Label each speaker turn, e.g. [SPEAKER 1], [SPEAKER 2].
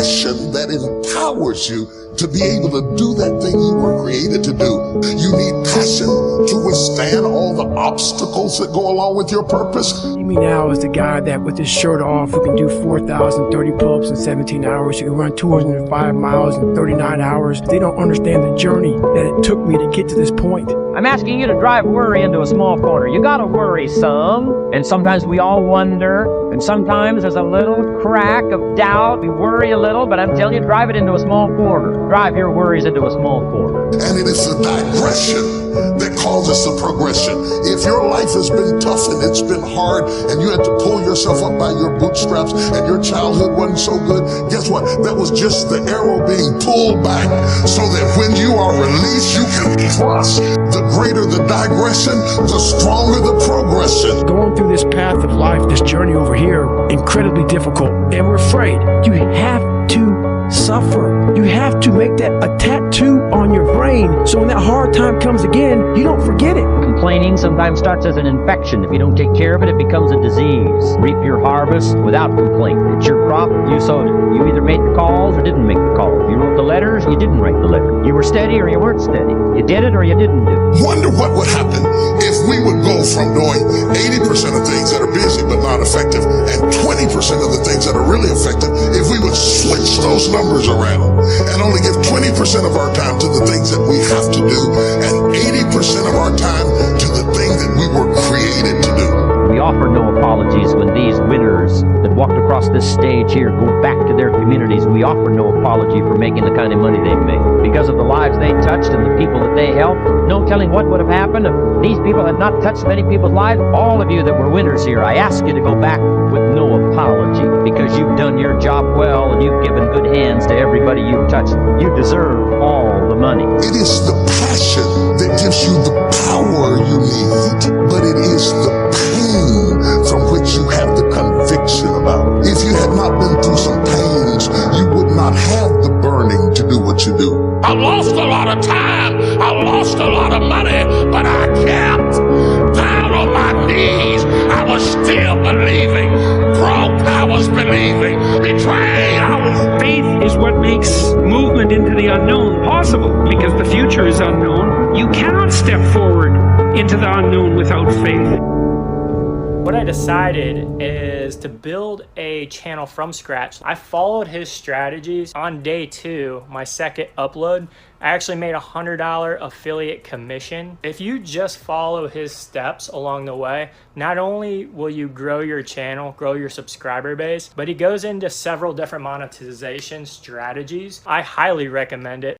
[SPEAKER 1] passion that empowers you to be able to do that thing you were created to do. You need passion to withstand all the obstacles that go along with your purpose.
[SPEAKER 2] See me now as the guy that with his shirt off who can do 4,030 pull-ups in 17 hours. You can run 205 miles in 39 hours. They don't understand the journey that it took me to get to this point.
[SPEAKER 3] I'm asking you to drive worry into a small corner. You gotta worry some, and sometimes we all wonder, and sometimes there's a little crack of doubt. We worry a little, but I'm telling you, drive it into a small corner. Drive your worries into a small corner.
[SPEAKER 1] And it is the digression that causes the progression. If your life has been tough and it's been hard and you had to pull yourself up by your bootstraps and your childhood wasn't so good, guess what? That was just the arrow being pulled back so that when you are released, you can trust. The greater the digression, the stronger the progression.
[SPEAKER 2] Going through this path of life, this journey over here, incredibly difficult, and we're afraid. You have to suffer. You have to make that a tattoo on your brain so when that hard time comes again, you don't forget it.
[SPEAKER 3] Complaining sometimes starts as an infection. If you don't take care of it, it becomes a disease. Reap your harvest without complaint. It's your crop, you sowed it. You either made the calls or didn't make the calls. You wrote the letters, you didn't write the letter. You were steady or you weren't steady. You did it or you didn't do it.
[SPEAKER 1] Wonder what would happen if we would go from doing 80% of things that are busy but not effective and 20% of the things that are really effective if we would switch those numbers around and only give 20% of our time to the things that we have to do and 80% of our time to the thing that we were created to do.
[SPEAKER 3] We offer no apologies when these winners that walked across this stage here go back to their communities. We offer no apology for making the kind of money they've made. Because of the lives they touched and the people that they helped, no telling what would have happened if these people had not touched many people's lives. All of you that were winners here, I ask you to go back with no apology because you've done your job well and you've given good hands to everybody you've touched. You deserve all the money.
[SPEAKER 1] It is the passion that gives you the power you need, but it is the pain from which you have the conviction about. If you had not been through some pains, you would not have the burning to do what you do. I lost a lot of time, I lost a lot of money, but I kept down on my knees. I was still believing. Broke, I was believing. Betrayed, I was.
[SPEAKER 4] Faith is what makes movement into the unknown possible, because the future is unknown. You cannot step forward into the unknown without faith.
[SPEAKER 5] What I decided is to build a channel from scratch. I followed his strategies. On day 2, my second upload, I actually made a $100 affiliate commission. If you just follow his steps along the way, not only will you grow your channel, grow your subscriber base, but he goes into several different monetization strategies. I highly recommend it.